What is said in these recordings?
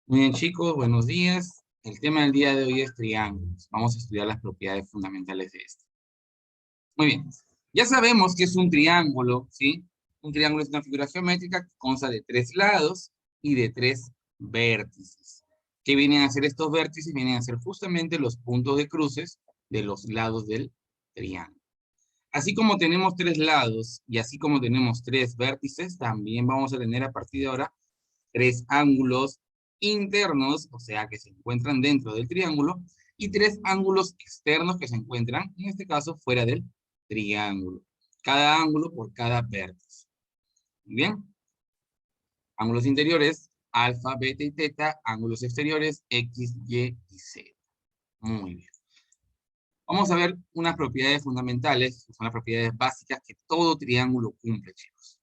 Muy bien, chicos, buenos días. El tema del día de hoy es triángulos. Vamos a estudiar las propiedades fundamentales de este. Muy bien. Ya sabemos que es un triángulo, ¿sí? Un triángulo es una figura geométrica que consta de tres lados y de tres vértices. ¿Qué vienen a ser estos vértices? Vienen a ser justamente los puntos de cruces de los lados del triángulo. Así como tenemos tres lados y así como tenemos tres vértices, también vamos a tener a partir de ahora tres ángulos internos, o sea, que se encuentran dentro del triángulo, y tres ángulos externos que se encuentran, en este caso, fuera del triángulo. Cada ángulo por cada vértice. Muy bien. Ángulos interiores, alfa, beta y teta. Ángulos exteriores, x, y y z. Muy bien. Vamos a ver unas propiedades fundamentales, que son las propiedades básicas que todo triángulo cumple, chicos.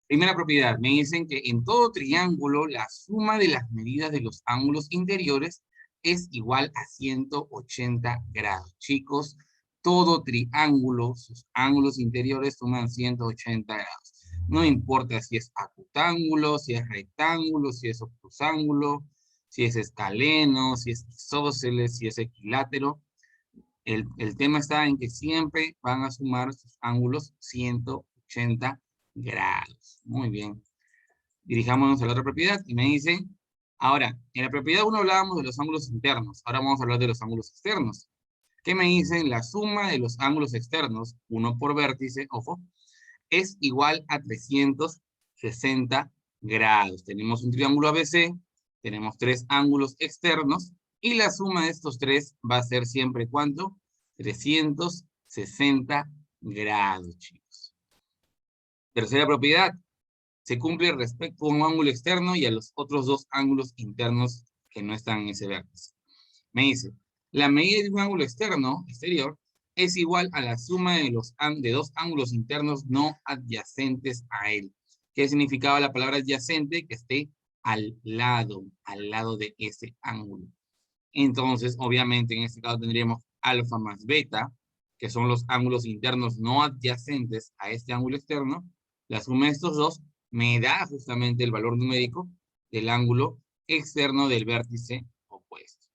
Primera propiedad, me dicen que en todo triángulo la suma de las medidas de los ángulos interiores es igual a 180 grados. Chicos, todo triángulo, sus ángulos interiores suman 180 grados. No importa si es acutángulo, si es rectángulo, si es obtusángulo, si es escaleno, si es isósceles, si es equilátero. El tema está en que siempre van a sumar sus ángulos 180 grados. Muy bien. Dirijámonos a la otra propiedad y me dicen, ahora, en la propiedad 1 hablábamos de los ángulos internos, ahora vamos a hablar de los ángulos externos. ¿Qué me dicen? La suma de los ángulos externos, uno por vértice, ojo, es igual a 360 grados. Tenemos un triángulo ABC, tenemos tres ángulos externos, y la suma de estos tres va a ser siempre, ¿cuánto? 360 grados, chicos. Tercera propiedad, se cumple respecto a un ángulo externo y a los otros dos ángulos internos que no están en ese vértice. Me dice, la medida de un ángulo externo, exterior, es igual a la suma de dos ángulos internos no adyacentes a él. ¿Qué significaba la palabra adyacente? Que esté al lado de ese ángulo. Entonces, obviamente, en este caso tendríamos alfa más beta, que son los ángulos internos no adyacentes a este ángulo externo. La suma de estos dos me da justamente el valor numérico del ángulo externo del vértice opuesto.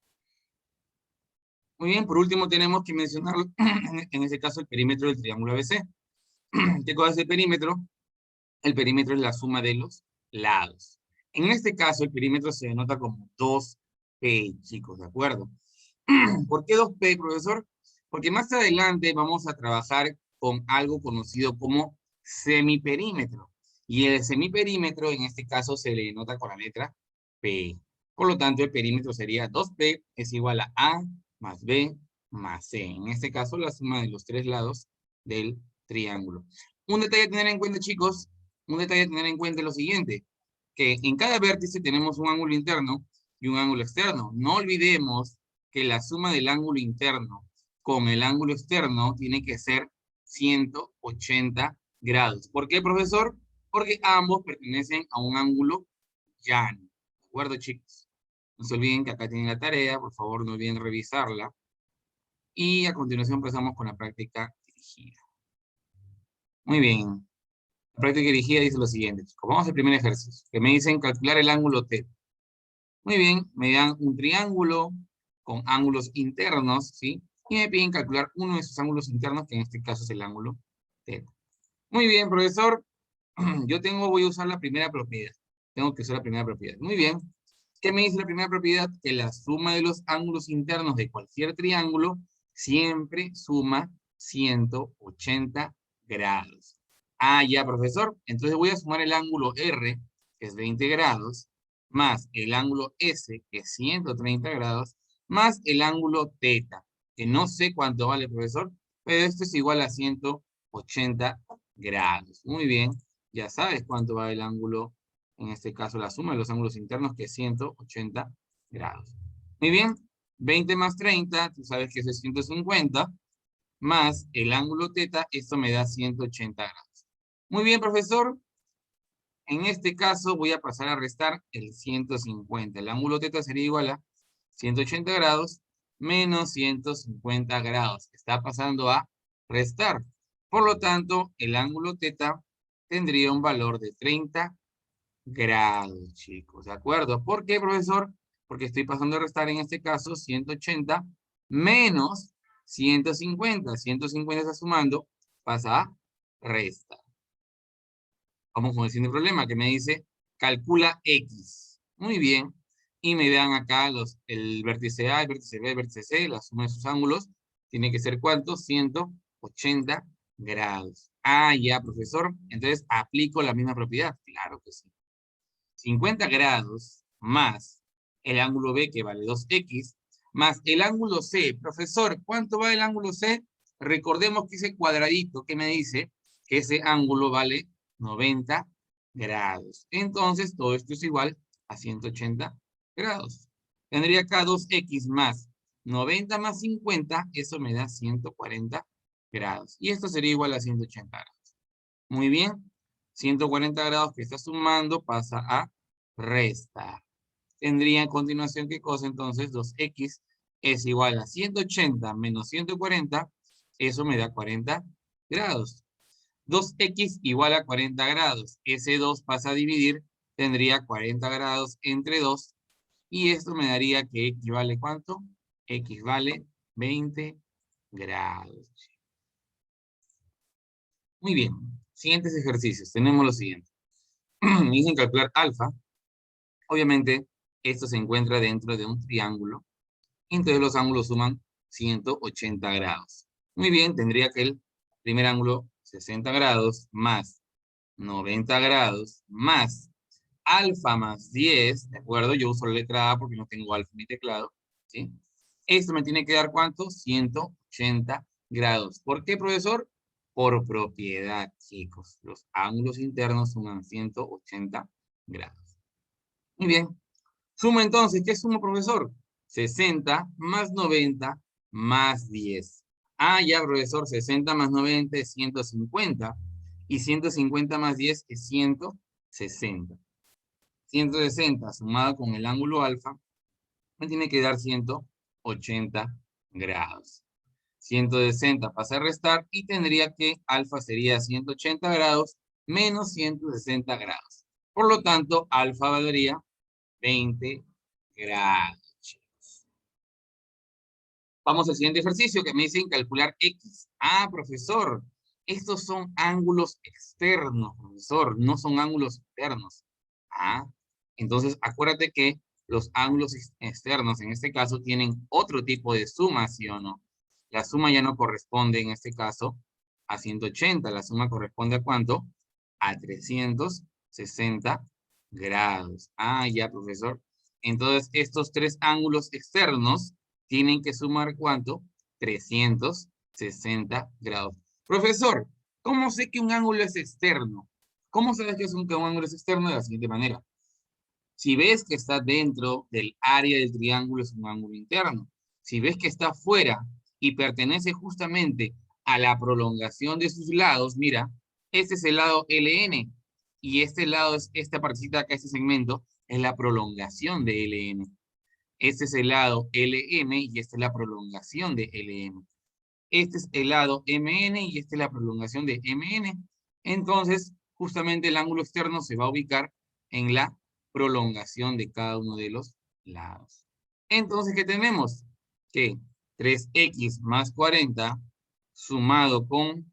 Muy bien, por último tenemos que mencionar, en este caso, el perímetro del triángulo ABC. ¿Qué cosa es el perímetro? El perímetro es la suma de los lados. En este caso, el perímetro se denota como 2P, chicos, ¿de acuerdo? ¿Por qué 2P, profesor? Porque más adelante vamos a trabajar con algo conocido como semiperímetro. Y el semiperímetro, en este caso, se le denota con la letra P. Por lo tanto, el perímetro sería 2P es igual a más B más C. En este caso, la suma de los tres lados del triángulo. Un detalle a tener en cuenta, chicos, un detalle a tener en cuenta es lo siguiente, que en cada vértice tenemos un ángulo interno y un ángulo externo. No olvidemos que la suma del ángulo interno con el ángulo externo tiene que ser 180 grados. ¿Por qué, profesor? Porque ambos pertenecen a un ángulo llano. ¿De acuerdo, chicos? No se olviden que acá tienen la tarea, por favor no olviden revisarla. Y a continuación empezamos con la práctica dirigida. Muy bien. La práctica dirigida dice lo siguiente, chicos. Vamos al primer ejercicio, que me dicen calcular el ángulo T. Muy bien, me dan un triángulo con ángulos internos, ¿sí? Y me piden calcular uno de esos ángulos internos, que en este caso es el ángulo θ. Muy bien, profesor. Voy a usar la primera propiedad. Tengo que usar la primera propiedad. Muy bien. ¿Qué me dice la primera propiedad? Que la suma de los ángulos internos de cualquier triángulo siempre suma 180 grados. Ah, ya, profesor. Entonces voy a sumar el ángulo R, que es 20 grados, más el ángulo S, que es 130 grados, más el ángulo θ, que no sé cuánto vale, profesor, pero esto es igual a 180 grados. Muy bien, ya sabes cuánto vale el ángulo, en este caso la suma de los ángulos internos, que es 180 grados. Muy bien, 20 más 30, tú sabes que eso es 150, más el ángulo θ, esto me da 180 grados. Muy bien, profesor. En este caso voy a pasar a restar el 150. El ángulo θ sería igual a 180 grados menos 150 grados. Está pasando a restar. Por lo tanto, el ángulo θ tendría un valor de 30 grados, chicos, ¿de acuerdo? ¿Por qué, profesor? Porque estoy pasando a restar en este caso 180 menos 150. 150 está sumando, pasa a restar. Vamos con el siguiente problema que me dice, calcula X. Muy bien. Y me dan acá el vértice A, el vértice B, el vértice C, la suma de sus ángulos. Tiene que ser ¿cuánto? 180 grados. Ah, ya, profesor. Entonces, ¿aplico la misma propiedad? Claro que sí. 50 grados más el ángulo B, que vale 2X, más el ángulo C. Profesor, ¿cuánto vale el ángulo C? Recordemos que ese cuadradito que me dice que ese ángulo vale 90 grados. Entonces, todo esto es igual a 180 grados. Tendría acá 2X más 90 más 50, eso me da 140 grados. Y esto sería igual a 180 grados. Muy bien. 140 grados que está sumando pasa a restar. Tendría en continuación, ¿qué cosa? Entonces, 2X es igual a 180 menos 140. Eso me da 40 grados. 2X igual a 40 grados. Ese 2 pasa a dividir. Tendría 40 grados entre 2. Y esto me daría que X vale ¿cuánto? X vale 20 grados. Muy bien. Siguientes ejercicios. Tenemos los siguientes. Me dicen calcular alfa. Obviamente, esto se encuentra dentro de un triángulo. Entonces los ángulos suman 180 grados. Muy bien, tendría que el primer ángulo 60 grados más 90 grados más alfa más 10, ¿de acuerdo? Yo uso la letra A porque no tengo alfa en mi teclado, ¿sí? Esto me tiene que dar ¿cuánto? 180 grados. ¿Por qué, profesor? Por propiedad, chicos. Los ángulos internos suman 180 grados. Muy bien. Suma entonces, ¿qué suma, profesor? 60 más 90 más 10. Ah, ya, profesor, 60 más 90 es 150. Y 150 más 10 es 160. 160 sumado con el ángulo alfa me tiene que dar 180 grados. 160 pasa a restar y tendría que alfa sería 180 grados menos 160 grados. Por lo tanto, alfa valdría 20 grados. Vamos al siguiente ejercicio que me dicen calcular X. Ah, profesor, estos son ángulos externos, profesor, no son ángulos internos. Ah, entonces acuérdate que los ángulos externos en este caso tienen otro tipo de suma, ¿sí o no? La suma ya no corresponde en este caso a 180, la suma corresponde a ¿cuánto? A 360 grados. Ah, ya, profesor. Entonces, estos tres ángulos externos tienen que sumar ¿cuánto? 360 grados. Profesor, ¿cómo sé que un ángulo es externo? ¿Cómo sabes que un ángulo es externo? De la siguiente manera. Si ves que está dentro del área del triángulo, es un ángulo interno. Si ves que está fuera y pertenece justamente a la prolongación de sus lados, mira, este es el lado LN y este lado es esta partecita acá, este segmento, es la prolongación de LN. Este es el lado LM y esta es la prolongación de LM. Este es el lado MN y esta es la prolongación de MN. Entonces, justamente el ángulo externo se va a ubicar en la prolongación de cada uno de los lados. Entonces, ¿qué tenemos? Que 3x más 40 sumado con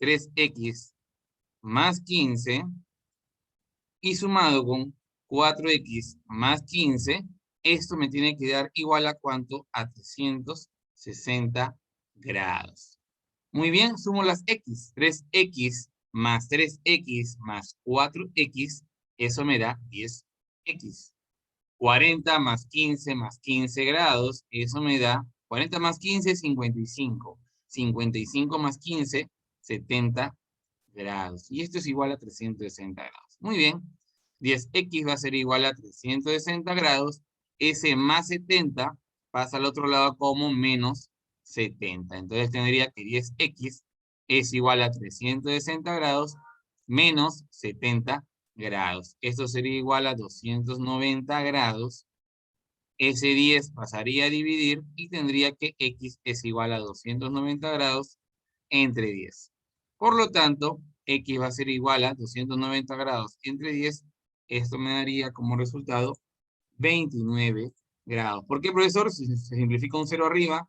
3x más 15 y sumado con 4x más 15, esto me tiene que dar igual a ¿cuánto? A 360 grados. Muy bien, sumo las x. 3x más 3x más 4x, eso me da 10x. 40 más 15 grados, eso me da 40 más 15, 55. 55 más 15, 70 grados. Y esto es igual a 360 grados. Muy bien. 10x va a ser igual a 360 grados. Ese más 70 pasa al otro lado como menos 70. Entonces tendría que 10x es igual a 360 grados menos 70 grados. Esto sería igual a 290 grados. Ese 10 pasaría a dividir y tendría que x es igual a 290 grados entre 10. Por lo tanto, x va a ser igual a 290 grados entre 10 Esto me daría como resultado 29 grados. ¿Por qué, profesor? Si se simplifica un 0 arriba,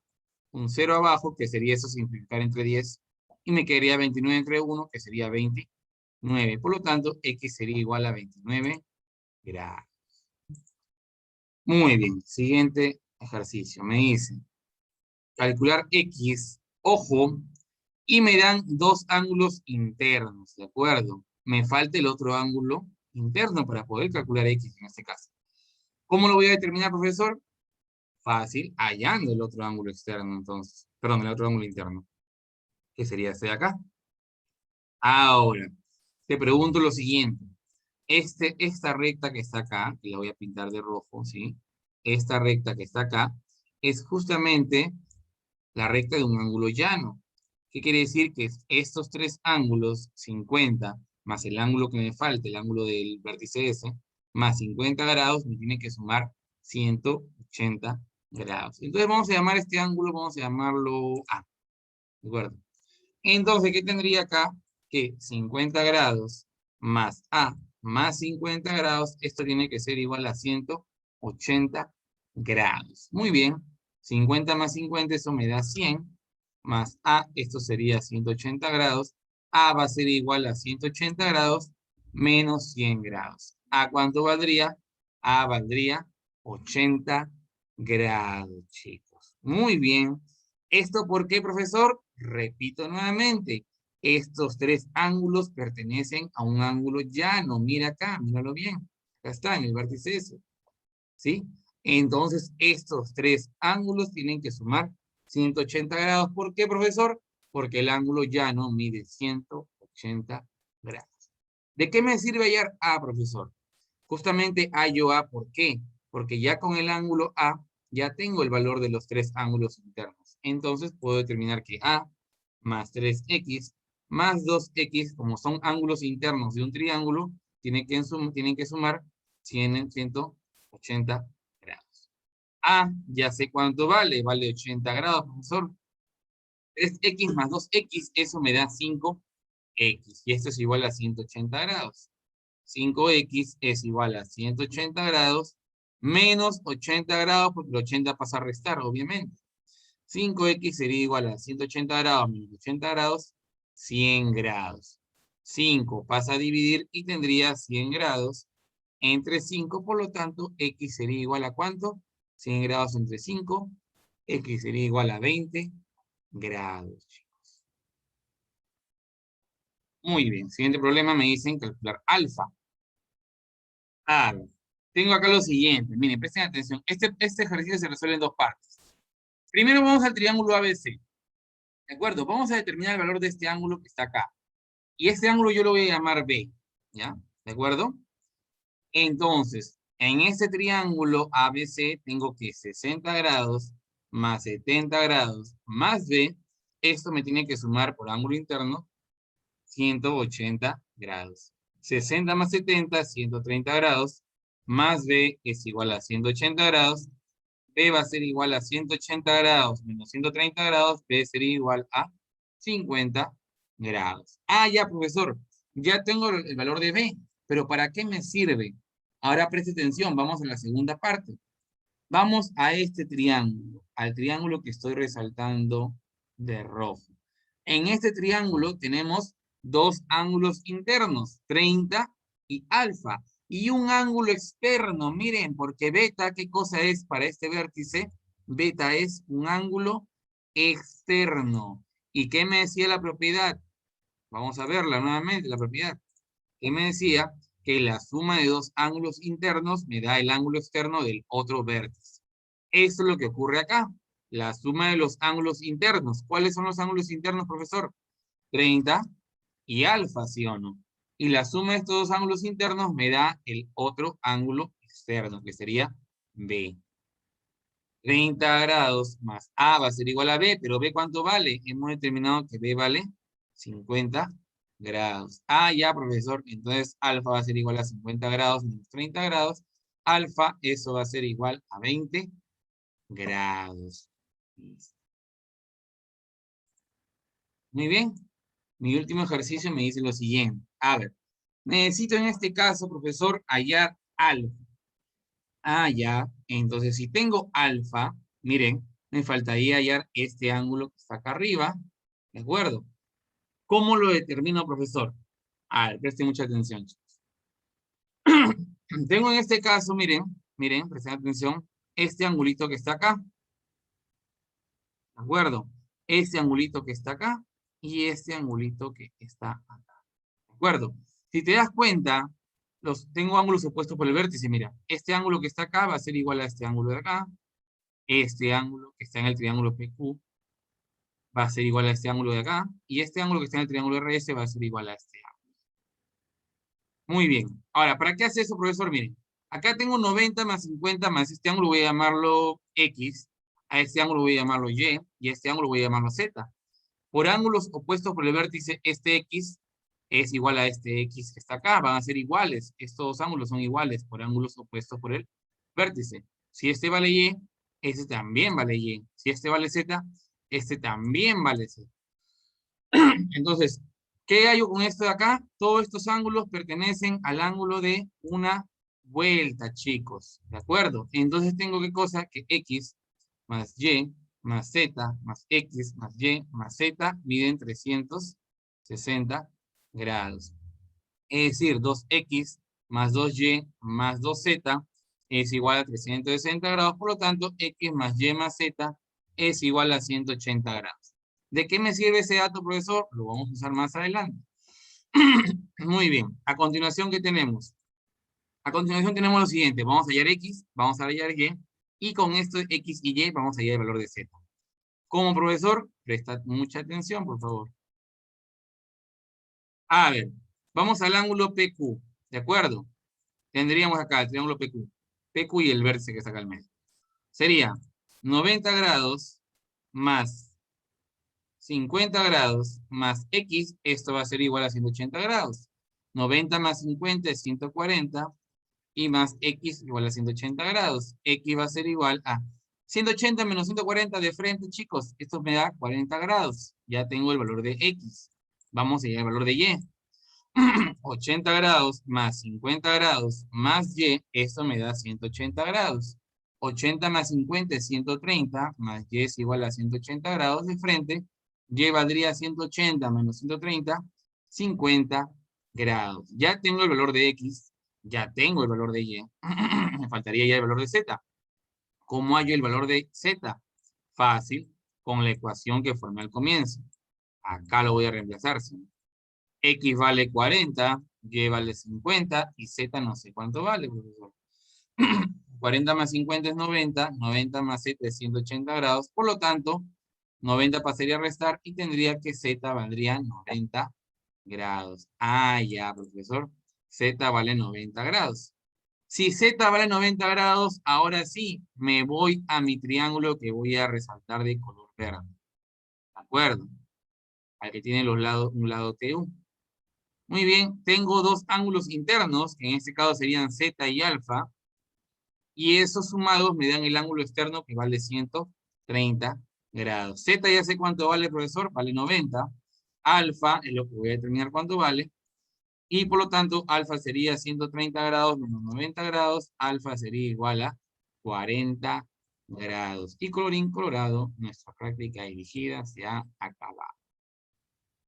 un 0 abajo, que sería eso simplificar entre 10, y me quedaría 29 entre 1, que sería 29. Por lo tanto, X sería igual a 29 grados. Muy bien. Siguiente ejercicio. Me dice, calcular X, ojo, y me dan dos ángulos internos, ¿de acuerdo? Me falta el otro ángulo interno para poder calcular X en este caso. ¿Cómo lo voy a determinar, profesor? Fácil, hallando el otro ángulo externo, entonces. Perdón, el otro ángulo interno. Que sería este de acá. Ahora, te pregunto lo siguiente. Esta recta que está acá, que la voy a pintar de rojo, ¿sí? Esta recta que está acá, es justamente la recta de un ángulo llano. ¿Qué quiere decir? Que estos tres ángulos, 50, más el ángulo que me falta, el ángulo del vértice S, más 50 grados, me tiene que sumar 180 grados. Entonces vamos a llamar este ángulo, vamos a llamarlo A. ¿De acuerdo? Entonces, ¿qué tendría acá? Que 50 grados más A más 50 grados, esto tiene que ser igual a 180 grados. Muy bien. 50 más 50, eso me da 100. Más A, esto sería 180 grados. A va a ser igual a 180 grados menos 100 grados. ¿A cuánto valdría? A valdría 80 grados, chicos. Muy bien. ¿Esto por qué, profesor? Repito nuevamente. Estos tres ángulos pertenecen a un ángulo llano. Mira acá, míralo bien. Acá está, en el vértice S. ¿Sí? Entonces, estos tres ángulos tienen que sumar 180 grados. ¿Por qué, profesor? Porque el ángulo llano mide 180 grados. ¿De qué me sirve hallar A, profesor? Justamente hallo A, ¿por qué? Porque ya con el ángulo A, ya tengo el valor de los tres ángulos internos. Entonces, puedo determinar que A más 3X más 2X, como son ángulos internos de un triángulo, tienen que sumar 180 grados. A, ya sé cuánto vale, vale 80 grados, profesor. 3X más 2X, eso me da 5X, y esto es igual a 180 grados. 5X es igual a 180 grados menos 80 grados, porque el 80 pasa a restar, obviamente. 5X sería igual a 180 grados menos 80 grados, 100 grados. 5 pasa a dividir y tendría 100 grados entre 5, por lo tanto, X sería igual a ¿cuánto? 100 grados entre 5, X sería igual a 20 grados, chicos. Muy bien, siguiente problema me dicen calcular alfa. A ver, tengo acá lo siguiente, miren, presten atención. Este ejercicio se resuelve en dos partes. Primero vamos al triángulo ABC. ¿De acuerdo? Vamos a determinar el valor de este ángulo que está acá. Y este ángulo yo lo voy a llamar B. ¿Ya? ¿De acuerdo? Entonces, en este triángulo ABC tengo que 60 grados más 70 grados más B. Esto me tiene que sumar por ángulo interno 180 grados. 60 más 70, 130 grados, más B es igual a 180 grados. B va a ser igual a 180 grados menos 130 grados, B sería igual a 50 grados. Ah, ya, profesor, ya tengo el valor de B, pero ¿para qué me sirve? Ahora preste atención, vamos a la segunda parte. Vamos a este triángulo, al triángulo que estoy resaltando de rojo. En este triángulo tenemos dos ángulos internos, 30 y alfa, y un ángulo externo. Miren, porque beta, ¿qué cosa es para este vértice? Beta es un ángulo externo. ¿Y qué me decía la propiedad? Vamos a verla nuevamente, la propiedad. ¿Qué me decía? Que la suma de dos ángulos internos me da el ángulo externo del otro vértice. Eso es lo que ocurre acá. La suma de los ángulos internos. ¿Cuáles son los ángulos internos, profesor? 30 y alfa, ¿sí o no? Y la suma de estos dos ángulos internos me da el otro ángulo externo, que sería B. 30 grados más A va a ser igual a B, pero B ¿cuánto vale? Hemos determinado que B vale 50 grados. Ah, ya, profesor. Entonces alfa va a ser igual a 50 grados menos 30 grados. Alfa, eso va a ser igual a 20 grados. Listo. Muy bien. Mi último ejercicio me dice lo siguiente. A ver, Necesito en este caso, profesor, hallar alfa. Ah, ya. Entonces, si tengo alfa, miren, me faltaría hallar este ángulo que está acá arriba. ¿De acuerdo? ¿Cómo lo determino, profesor? A ver, presten mucha atención, chicos. Tengo en este caso, miren, presten atención, este angulito que está acá. ¿De acuerdo? Este angulito que está acá y este angulito que está acá. ¿De acuerdo? Si te das cuenta, tengo ángulos opuestos por el vértice. Mira, este ángulo que está acá va a ser igual a este ángulo de acá. Este ángulo que está en el triángulo PQ va a ser igual a este ángulo de acá. Y este ángulo que está en el triángulo RS va a ser igual a este ángulo. Muy bien. Ahora, ¿para qué hace eso, profesor? Miren, acá tengo 90 más 50 más este ángulo voy a llamarlo X. A este ángulo voy a llamarlo Y. Y a este ángulo voy a llamarlo Z. Por ángulos opuestos por el vértice, este X es igual a este X que está acá. Van a ser iguales. Estos dos ángulos son iguales por ángulos opuestos por el vértice. Si este vale Y, este también vale Y. Si este vale Z, este también vale Z. Entonces, ¿qué hay con esto de acá? Todos estos ángulos pertenecen al ángulo de una vuelta, chicos. ¿De acuerdo? Entonces tengo qué cosa? Que X más Y más Z más X más Y más Z miden 360 grados. Es decir, 2X más 2Y más 2Z es igual a 360 grados. Por lo tanto, X más Y más Z es igual a 180 grados. ¿De qué me sirve ese dato, profesor? Lo vamos a usar más adelante. Muy bien. A continuación, ¿qué tenemos? A continuación tenemos lo siguiente. Vamos a hallar X, vamos a hallar Y, y con esto X y Y vamos a hallar el valor de Z. Como profesor, presta mucha atención, por favor. A ver, vamos al ángulo PQ, ¿de acuerdo? Tendríamos acá el triángulo PQ. PQ y el vértice que está acá al medio. Sería 90 grados más 50 grados más X, esto va a ser igual a 180 grados. 90 más 50 es 140 y más X igual a 180 grados. X va a ser igual a 180 menos 140 de frente, chicos. Esto me da 40 grados. Ya tengo el valor de X. Vamos a ir al valor de Y. 80 grados más 50 grados más Y, esto me da 180 grados. 80 más 50 es 130, más Y es igual a 180 grados de frente. Y valdría 180 menos 130, 50 grados. Ya tengo el valor de X, ya tengo el valor de Y. Me faltaría ya el valor de Z. ¿Cómo hallo el valor de Z? Fácil, con la ecuación que formé al comienzo. Acá lo voy a reemplazar, ¿sí? X vale 40, Y vale 50 y Z no sé cuánto vale, profesor. 40 más 50 es 90, 90 más Z es 180 grados, por lo tanto, 90 pasaría a restar y tendría que Z valdría 90 grados. Ah, ya, profesor. Z vale 90 grados. Si Z vale 90 grados, ahora sí, me voy a mi triángulo que voy a resaltar de color verde. ¿De acuerdo? Al que tiene los lados, un lado TU. Muy bien, tengo dos ángulos internos, que en este caso serían Z y alfa, y esos sumados me dan el ángulo externo que vale 130 grados. Z ya sé cuánto vale, profesor, vale 90. Alfa es lo que voy a determinar cuánto vale, y por lo tanto, alfa sería 130 grados menos 90 grados, alfa sería igual a 40 grados. Y colorín colorado, nuestra práctica dirigida se ha acabado.